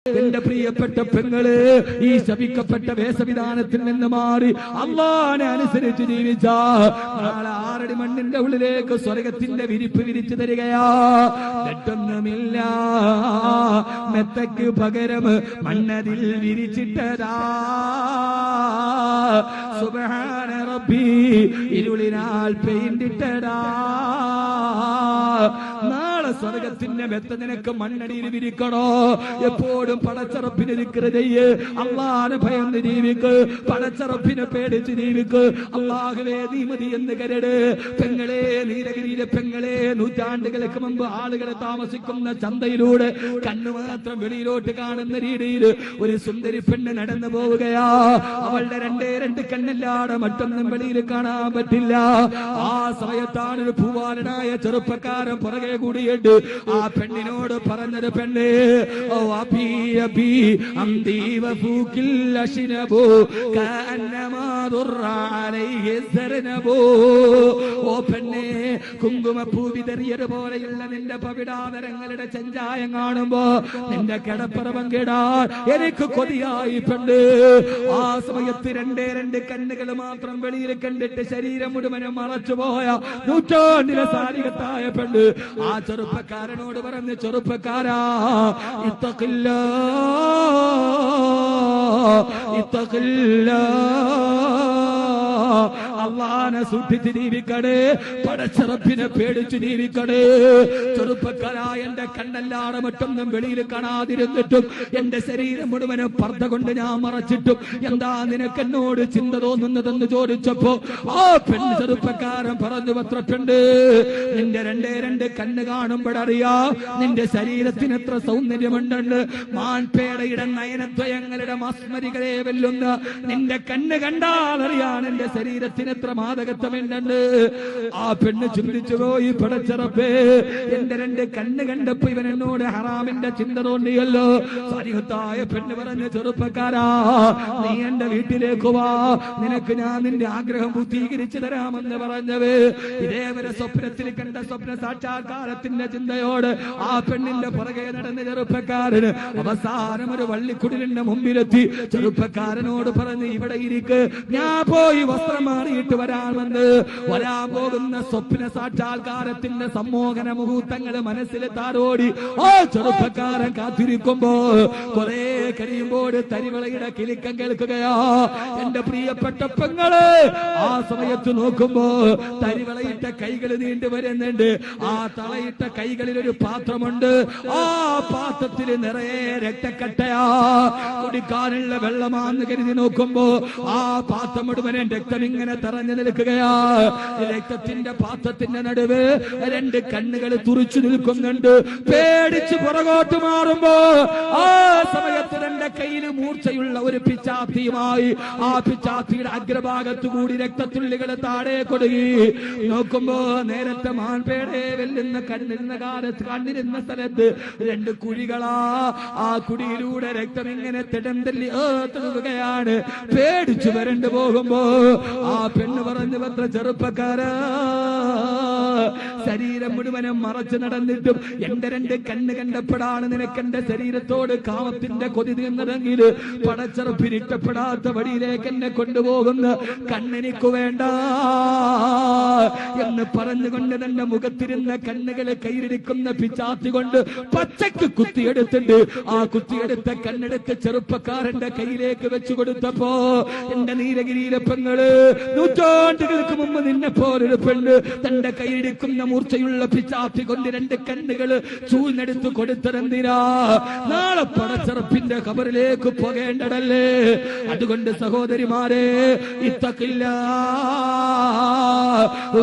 എന്റെ പ്രിയപ്പെട്ട പെങ്ങള്, ഈ ശപിക്കപ്പെട്ട വേഷവിധാനത്തിൽ നിന്ന് മാറി അള്ളാനെ അനുസരിച്ച് ജീവിച്ച നാളെ 6 അടി മണ്ണിന്റെ ഉള്ളിലേക്ക് സ്വർഗത്തിന്റെ വിരിപ്പ് വിരിച്ചു തരികയാ. തെറ്റൊന്നുമില്ല, മെത്തയ്ക്ക് പകരം മണ്ണതിൽ വിരിച്ചിട്ടതാ. സുബ്ഹാന റബ്ബി, ഇരുളിനാൽ പെയിന്റിട്ടതാ. നാളെ സ്വർഗത്തിന്റെ മെത്ത നിനക്ക് മണ്ണടിയിൽ വിരിക്കണോ? എപ്പോഴും പടച്ചറപ്പിന് ദിക്ർ ചെയ്യ്, അള്ളാഹുവിനെ ഭയന്ന് ജീവിക്ക്, പടച്ചറപ്പിനെ പേടിച്ച് ജീവിക്ക്. അള്ളാഹുവേ നീ മതി എന്ന് കരട്. പെങ്ങളെ, നീലഗിരിയിലെ പെങ്ങളെ, നൂറ്റാണ്ടുകൾക്ക് മുമ്പ് ആളുകൾ താമസിക്കുന്ന ചന്തയിലൂടെ കണ്ണു മാത്രം വെളിയിലോട്ട് കാണുന്ന രീതിയിൽ ഒരു സുന്ദരി പെണ്ണ് നടന്നു പോവുകയാ. അവളുടെ രണ്ട് കണ്ണല്ലാതെ മറ്റൊന്നും വെളിയിൽ കാണാൻ പറ്റില്ല. ആ സമയത്താണ് ഒരു പൂവാലനായ ചെറുപ്പക്കാരൻ പുറകെ കൂടിയിട്ട് ആ പെണ്ണിനോട് പറഞ്ഞത്, പെണ്ണേ, ഓ അബി അബി അംദി വഫൂകിൽ അശ്നബു കഅന്നമാ ദുറ അലൈഹി സർനബു. ഓ പെണ്ണേ, കുങ്കുമപ്പൂ വിതറിയത് പോലെയുള്ള നിന്റെ പവിടാതരങ്ങളുടെ ചെഞ്ചായം കാണുമ്പോ നിന്റെ കിടപ്പറ പങ്കിടാൻ എനിക്ക് കൊതിയായി പെണ്ണ്. ആ സമയത്ത് രണ്ട് കണ്ണുകൾ മാത്രം വെളിയിൽ കണ്ടിട്ട് ശരീരം മുഴുവനും മറച്ചുപോയ നൂറ്റാണ്ടിലെ സാരികത്തായ പെണ്ണ് ആ ചെറുപ്പക്കാരനോട് പറഞ്ഞ്, ചെറുപ്പക്കാരാ, ഇത്തഖില്ലാ ഇത്തഖില്ലാ, അള്ളാനെ സൂക്ഷിച്ച് ജീവിക്കണേ, പടച്ചറപ്പിനെ പേടിച്ച് ജീവിക്കണേ. ചെറുപ്പക്കാരായ എന്റെ കണ്ണല്ലാതെ മറ്റൊന്നും വെളിയിൽ കാണാതിരുന്നിട്ടും എന്റെ ശരീരം മുഴുവനും പർദ്ദ കൊണ്ട് ഞാൻ മറച്ചിട്ടും എന്താ നിനക്ക് എന്നോട് ചിന്ത തോന്നുന്നതെന്ന് ചോദിച്ചപ്പോ ആ പെണ്ണ് ചെറുപ്പക്കാരൻ പറഞ്ഞു, പത്രപ്പെണ്ട്, നിന്റെ രണ്ട് കണ്ണ് കാണുമ്പോഴറിയാ നിന്റെ ശരീരത്തിന് എത്ര സൗന്ദര്യമുണ്ടെന്ന്. മാൻപേടയുടെ നയനദ്വയങ്ങളുടെ മസ്മരികളെ വെല്ലുന്ന നിന്റെ കണ്ണ് കണ്ടാലറിയാൻ എന്റെ ശരീരത്തിന് എത്ര മാദകത്വമുണ്ടെന്ന്. ആ പെണ്ണ് ചിന്തിച്ചു പോയി, പടച്ചറപ്പേ, എന്റെ 2 കണ്ണ് കണ്ടപ്പോ ഇവൻ എന്നോട് ഹറാമിന്റെ ചിന്ത തോന്നിയല്ലോ. സാരിഹത്തായ പെണ്ണ് പറഞ്ഞ, ചെറുപ്പക്കാരാ, നീ എന്റെ വീട്ടിലേക്ക് വാ, നിനക്ക് ഞാൻ നിന്റെ ആഗ്രഹം പൂർത്തീകരിച്ചു തരാമെന്ന് പറഞ്ഞത്. ഇതേവരെ സ്വപ്നത്തിൽ കണ്ട സ്വപ്ന സാക്ഷാത്കാരത്തിന്റെ ചിന്തയോട് ആ പെണ്ണിന്റെ പുറകെ നടന്ന ചെറുപ്പക്കാരന് അവസാനം ഒരു വള്ളിക്കുടിലിന്റെ മുമ്പിലെത്തി ചെറുപ്പക്കാരനോട് പറഞ്ഞ്, ഇവിടെ ഇരിക്ക്, ഞാൻ പോയി വസ്ത്രം മാറിയിട്ട് വരാമെന്ന്. വരാൻ പോകുന്ന സ്വപ്ന സാക്ഷാത്കാരത്തിന്റെ സമ്മോഹന മുഹൂർത്തങ്ങൾ മനസ്സിൽ താരോടി ആ ചെറുപ്പക്കാരൻ കാത്തിരിക്കുമ്പോ കുറെ കഴിയുമ്പോൾ തരിവളയുടെ കിലുക്കം കേൾക്കുകയാ. എന്റെ പ്രിയപ്പെട്ട പെങ്ങള്, ആ സമയത്ത് നോക്കുമ്പോ തരിവളയിട്ട കൈകൾ നീണ്ടു വരുന്നുണ്ട്. ആ തളയിട്ട കൈകളിൽ ഒരു പാത്രമുണ്ട്. ആ പാത്രത്തിൽ നിറയെ രക്തക്കട്ടയാ. കുടിക്കാനുള്ള വെള്ളമാന്ന് കരുതി നോക്കുമ്പോ ആ പാത്രം മുഴുവനും രക്തം ഇങ്ങനെ തെറഞ്ഞു നിൽക്കുകയാ. രക്തത്തിന്റെ പാത്രത്തിന്റെ നടുവ് 2 കണ്ണുകൾ തുറിച്ചു നിൽക്കുന്നുണ്ട്. പേടിച്ച് പുറകോട്ട് മാറുമ്പോ ആ സമയത്ത് എന്റെ കയ്യിൽ മൂർച്ചയുള്ള ഒരു പിച്ചാത്തിയുമായി ആ പിച്ചാത്തിയുടെ അഗ്രഭാഗത്തു കൂടി രക്തത്തുള്ളികൾ താഴെ കൊടുകി. നോക്കുമ്പോ നേരത്തെ മാൻപേടെ വെല്ലുന്ന കണ്ണിരുന്ന കാലത്ത് കണ്ണിരുന്ന സ്ഥലത്ത് 2 കുഴികളാ. ആ കുഴിയിലൂടെ രക്തം ഇങ്ങനെ തിടന്തല്ലി ഏത്തുകയാണ്. പേടിച്ചു വരണ്ടു പോകുമ്പോ ആ പെണ്ണ് പറഞ്ഞു, പത്ര ചെറുപ്പക്കാരാ, ശരീരം മുഴുവനും മറച്ചു നടന്നിട്ടും എന്റെ 2 കണ്ണ് കണ്ടപ്പോഴാണ് നിനക്ക് എന്റെ ശരീരത്തോട് കാമത്തിന്റെ കൊതി തീർന്നതെങ്കിൽ പടച്ചറപ്പിനിഷ്ടപ്പെടാത്ത വഴിയിലേക്ക് എന്നെ കൊണ്ടുപോകുന്ന കണ്ണെനിക്ക് വേണ്ട എന്ന് പറഞ്ഞുകൊണ്ട് തന്റെ മുഖത്തിരുന്ന കണ്ണുകളെ കയ്യിലിരിക്കുന്ന പിച്ചാത്തി കൊണ്ട് പച്ചക്ക് കുത്തിയെടുത്തിട്ട് ആ കുത്തിയെടുത്ത കണ്ണെടുത്ത് ചെറുപ്പക്കാരന്റെ കയ്യിലേക്ക് വെച്ചു കൊടുത്തപ്പോ എന്റെ നീലഗിരിയിലെ പെങ്ങള്, നൂറ്റാണ്ടുകൾക്ക് മുമ്പ് നിന്നെ പോലൊരു പെണ്ണ് തന്റെ കയ്യിലിരിക്കുന്ന മൂർച്ചയുള്ള പിച്ചാത്തി കൊണ്ട് 2 കണ്ണുകൾ ചൂഴ്ന്നെടുത്ത് കൊടുത്തതെന്തിനാ? നാളെ പടച്ചറപ്പിന്റെ ഖബറിലേക്ക് പോകേണ്ടതല്ലേ? അതുകൊണ്ട് സഹോദരിമാരെ, ഇത്തഖില്ലാ,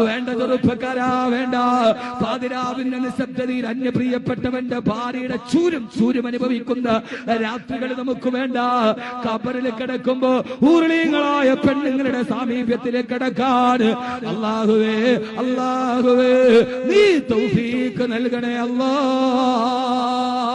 വേണ്ട ചെറുപ്പക്കാരാ, വേണ്ട. പാതിരാവിന്റെ നിശബ്ദതയിൽ അന്യപ്രിയപ്പെട്ടവന്റെ ഭാര്യയുടെ ചൂരും അനുഭവിക്കുന്ന രാത്രികൾ നമുക്ക് വേണ്ട. ഖബറിൽ കിടക്കുമ്പോ ഊർളീങ്ങളായ പെണ്ണുങ്ങളുടെ സാമീപ്യത്തിലേക്ക് കിടക്കാൻ അല്ലാഹുവേ, അല്ലാഹുവേ, നീ തൗഫീഖ് നൽകണേ അല്ലാഹ്.